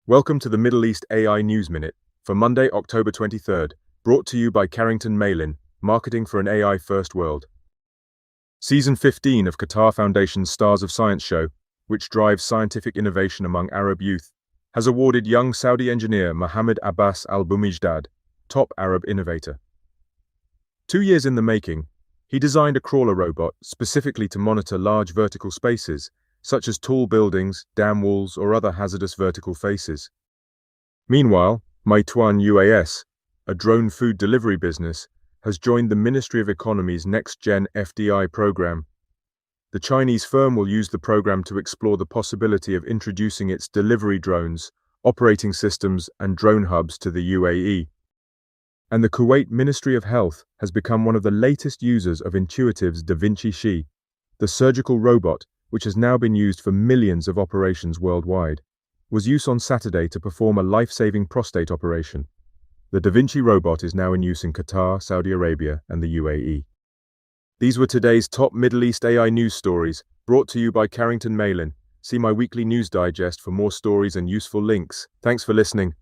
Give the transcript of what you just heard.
Welcome to the Middle East AI News Minute for Monday, October 23rd, brought to you by Carrington Malin, Marketing for an AI-First World. Season 15 of Qatar Foundation's Stars of Science show, which drives scientific innovation among Arab youth, has awarded young Saudi engineer Mohammed Abbas Al-Boumijdad Top Arab Innovator. 2 years in the making, he designed a crawler robot specifically to monitor large vertical spaces, such as tall buildings, dam walls, or other hazardous vertical faces. Meanwhile, Meituan UAS, a drone food delivery business, has joined the Ministry of Economy's NextGet FDI program. The Chinese firm will use the program to explore the possibility of introducing its delivery drones, operating systems, and drone hubs to the UAE. And the Kuwait Ministry of Health has become one of the latest users of Intuitive's 𝘕𝘰𝘵𝘵, the surgical robot, which has now been used for millions of operations worldwide, was used on Saturday to perform a life-saving prostate operation. The 𝘕𝘰𝘵 robot is now in use in Qatar, Saudi Arabia, and the UAE. These were today's top Middle East AI news stories, brought to you by Carrington Malin. See my weekly news digest for more stories and useful links. Thanks for listening.